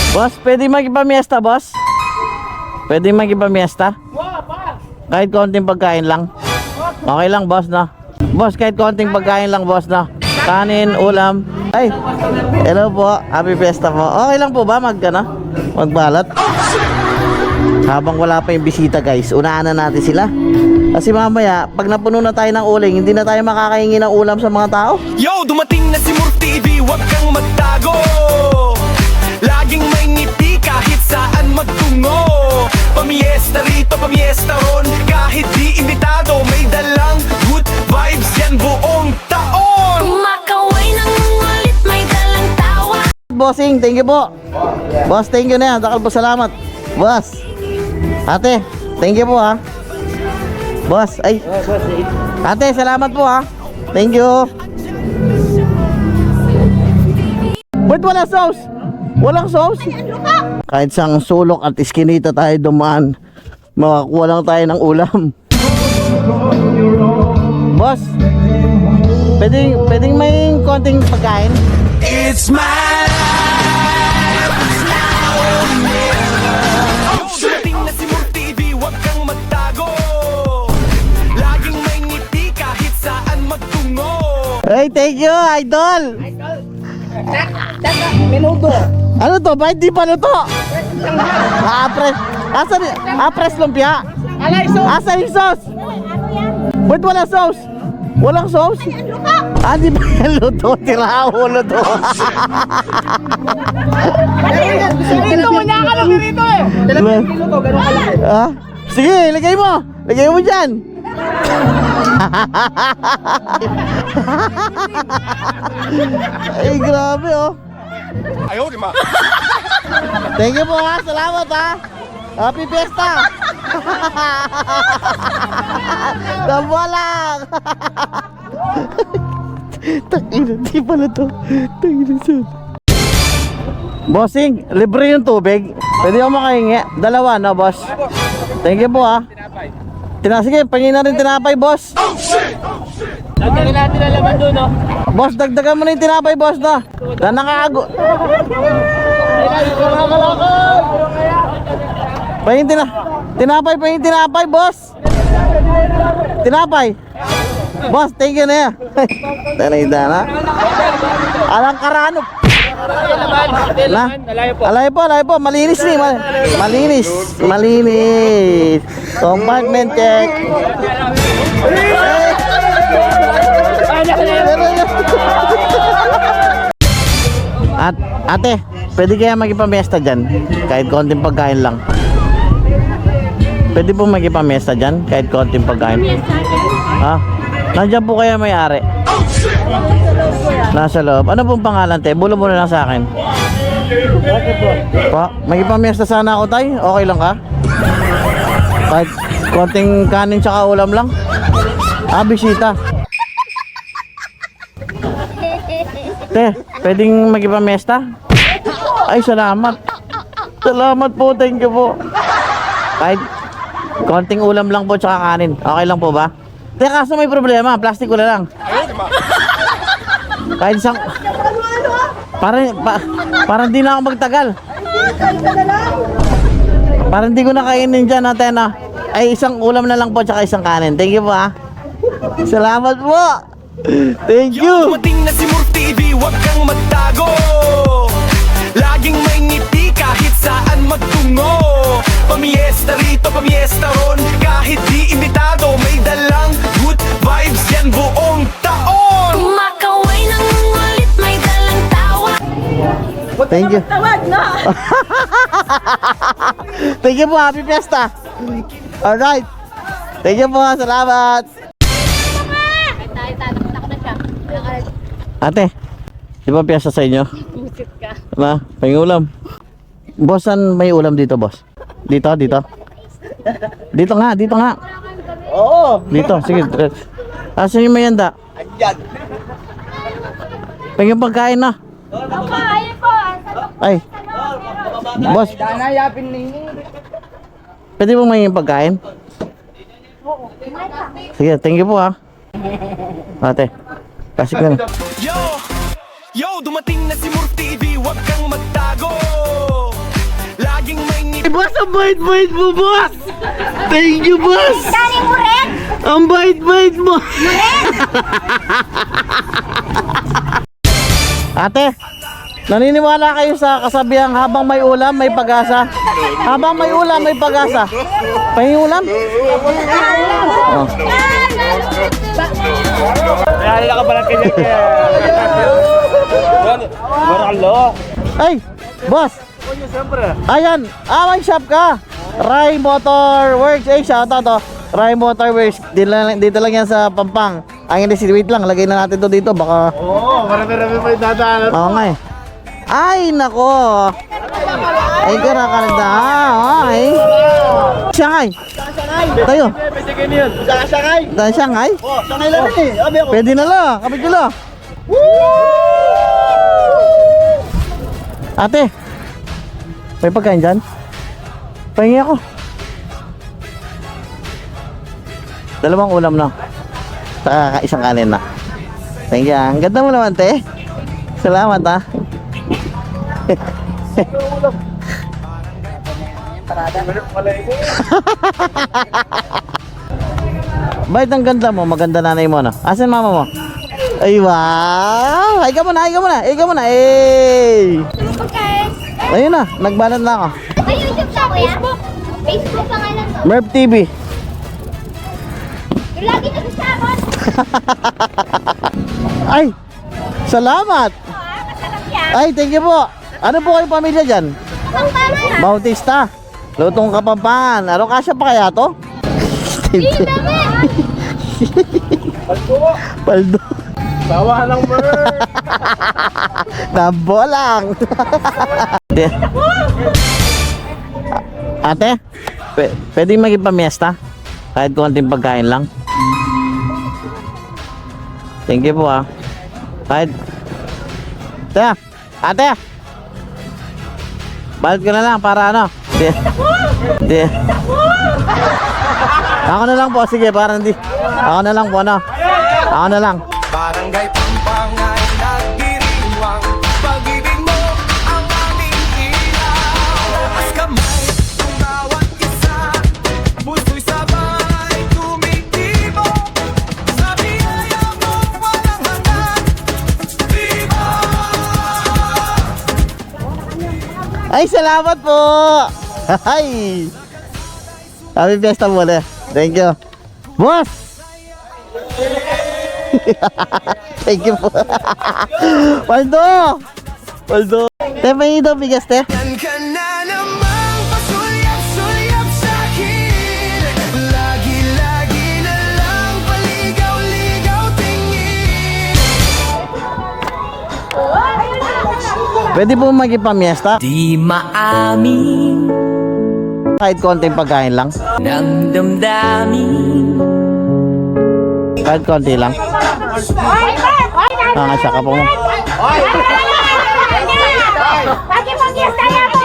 Boss, pwede magipamiesta, boss? Pwede magipamiesta? Kahit konting pagkain lang. Okay lang, boss, no? Boss, kahit konting pagkain lang, boss, no? Kanin, ulam. Ay, hello po. Happy fiesta po. Okay lang po ba magbalot? Habang wala pa yung bisita, guys, unahan na natin sila. Kasi mamaya, pag napuno na tayo ng uling, hindi na tayo makakahingi ng ulam sa mga tao. Yo, dumating na si Murphy TV, wag kang magtago. Laging may ngiti kahit saan magtungo. Pamiesta rito, pamiesta ron. Kahit di imbitado, may dalang good vibes yan buong taon. Kumakaway ng ulit, may dalang tawa. Bossing, thank you po. Boss, thank you na yan. Dakal po, salamat. Boss. Ate, thank you po ha. Boss, ay. Ate, salamat po ha. Thank you. Wait, wala sauce. Walang sauce. Kahit sang sulok at iskinita tayo dumaan, makakuha lang tayo ng ulam. Boss, pwedeng may konting pagkain? It's my life. Now or never. Dumating na si Murphy TV, wag kang magtago. Laging may ngiti kahit saan magtungo. Hey, thank you, idol. Menudo. Ano to? Bakit di pa luto? Pres. Pres lumpia. Alay, so. Asan yung sauce? Wait, wala sauce. Walang sauce? Di ba yan luto? Tiraho luto. Dito, wala ka lang dito eh. Dalawang kilo to, ganun kalaki. Sige, lagay mo. Lagay mo dyan. Ay, grabe oh. Ayaw, di ma. Thank you po ha. Salamat ha. Happy Fiesta. Damwa lang. Tangina, di pala to. Tangina saan. Bossing, libre yung tubig. Pwede ako makahingi. Dalawa na, boss. Thank you po ha. Sige, pangin na rin tinapay, boss. Lagyan natin ang laman doon, no? Boss, dagdagan mo na yung tinapay, boss na. Na nakaago. Pahing tinapay, boss. Tinapay. Boss, thank you na yan. Tanay-dana. Alang karano. Alay po. Malinis ni. Malinis. Compartment check. Ate, pwede kaya magipamiesta dyan? Kahit konting pagkain lang. Pwede po magipamiesta dyan? Kahit konting pagkain. Nandiyan po kaya may-ari? Nasa loob. Ano pong pangalan, te? Bulo mo na lang sa akin. Magipamiesta sana ako, tay? Okay lang ka? Kahit konting kanin tsaka ulam lang? Bisita. Te, pwedeng magipamiesta? Ay, salamat. Salamat po, thank you po. Kahit konting ulam lang po tsaka kanin. Okay lang po ba? Te, kaso may problema, plastic ko na lang. Kahit isang... Parang di na ako magtagal. Parang di ko na kainin dyan, ate na. Ay, isang ulam na lang po tsaka isang kanin. Thank you po ha. Salamat po. Thank you. Dumating na si Murphy TV, wag kang magtago. Laging may ngiti kahit saan magtungo. Pamiesta rito, pamiesta ron. Kahit di imbitado, may dalang good vibes yan buong taon. Kumakaway ng ulit, may dalang tawa. Thank you. Tawag na. Thank you po, happy fiesta. Alright. Thank you po, salamat. Ate, di ba piyesta sa inyo? Pusit ka. May ulam. Boss, saan may ulam dito, boss? Dito. Dito nga. Oo. Dito, sige. Asan yung mayanda? Andyan. Pagyung pagkain na. Ay. Boss, Danayapin ninyo. pwede mo may pagkain? Sige, thank you po ha. Ate, kasik na. Yo, dumating na si Murphy TV, wag kang magtago. Boss, ang bait-bait mo, boss! Thank you, boss! Dali mo rin! Ang bait-bait mo! Ate, naniniwala kayo sa kasabihang habang may ulam, may pag-asa? Habang may ulam, may pag-asa. Pahingin ulam? Oh. Naalala ka pala kanya kaya. Maralo. Ay, boss! Ayan, may shop ka. Rai Motor Works. Shoutout to. Rai Motor Works. Dito lang yan sa Pampang. Ang hindi, wait lang. Lagay na natin to dito. Baka... Oo, marami-rami pa yung dadaanan. Oo nga eh. Ay, nako. Ay, karakalda. Ay. Shanghai. Tayo. Pwede kayo yun. Sangay. Dahil Shanghai. Oh, sangay lang rin eh. Abi ako. Pwede na lang. Kapit ko lang. Ate. May pagkain dyan? Pahingi ako. Dalawang ulam na. Saka isang kanin na. Thank you. Ang ganda mo naman, te. Salamat, ha. Bakit ang ganda mo? Maganda nanay mo, no? Asan mama mo? Ay, wow! Ay ka muna, ay ka muna, ay ka muna, eh! Ayun na, nagbanat na ako. May YouTube ka, kuya? Facebook pa nga lang to. Merv TV. Yung lagi nagsasabot. Ay! Salamat! Masarap yan. Ay, thank you po. Ano po kayong pamilya dyan? Kapampangan yan. Bautista. Lutong Kapampangan. Ano, kasya pa kaya to? Hindi dami. Paldo. Tawa ng bird. Nabo lang. Ate, pwede magipamiesta? Kahit konting pagkain lang. Thank you po, ah. Kahit... Ate! Balit ko na lang para ano? Di. Ako na lang po, sige, para hindi. Ako na lang po, ano? Ako na lang. Barangay Pampangay nagdiriwang pag-ibig mo ang aming ilaw. As kamay ng bawat isa, puso'y sabay tumikibo. Sa biyaya mo walang hanggan, viva! Ay, salamat po! Ay! Happy Fiesta muna. Thank you. Boss! Thank you po. Waldo! Waldo! Te, may daw bigas, te. Yan ka na namang pasulyap-sulyap sa'kin. Lagi-lagi na lang paligaw-ligaw tingin. Pwede po magipamiesta? Di maamin Kahit konting pagkain lang? ng damdamin. Kahit konti lang? Nangasya ka po mo. Bakit pag-yesta niya po?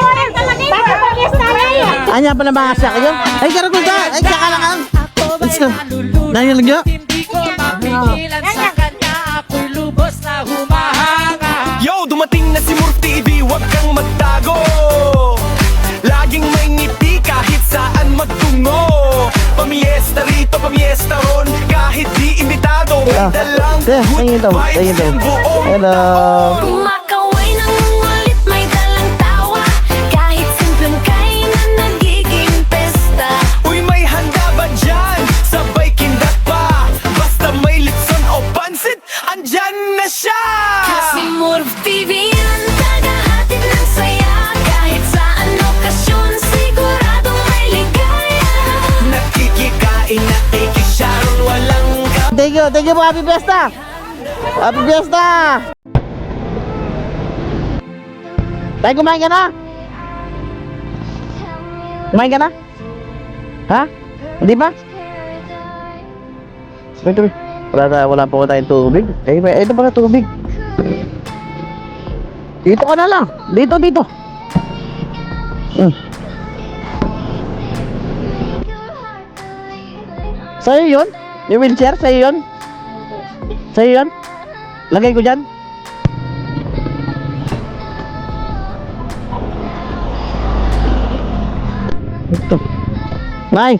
Bakit pag-yesta niya? Anya pa na mga asya kayo? Ay, karagol ka! Ay, saka lang ang! Let's go! Dahil lagyo? Yo, dumating na si Murph TV, huwag kang magtago. Laging may ngiti kahit saan magtungo. Pamiesta rito, pamiesta ron, kahit di imbitado. May dalang Ayun daw, good ayun vibes daw. ang buong Hello! Kumakaway ng ulit may dalang tawa. Kahit simpleng kainan nagiging pesta. Uy, may handa ba dyan? Sabay kindat pa. Basta may litson o pansit, andyan na siya. Kasi Murph TV yan, tagahatid ng saya. Kahit saan okasyon, siguradong may ligaya. Nakikikain, nakikisharon, walang Thank you po! Happy Fiesta! Happy Fiesta! Tayo, kumain ka na? Kumain ka na? Ha? Hindi ba? Wait. Wala po tayong tubig. Eh, ito pala tubig. Dito ka na lang. Dito. Sa'yo yun? Yung wheelchair? Sa'yo yun? Sa'yo yun? Lagay ko dyan? Ito. Nay!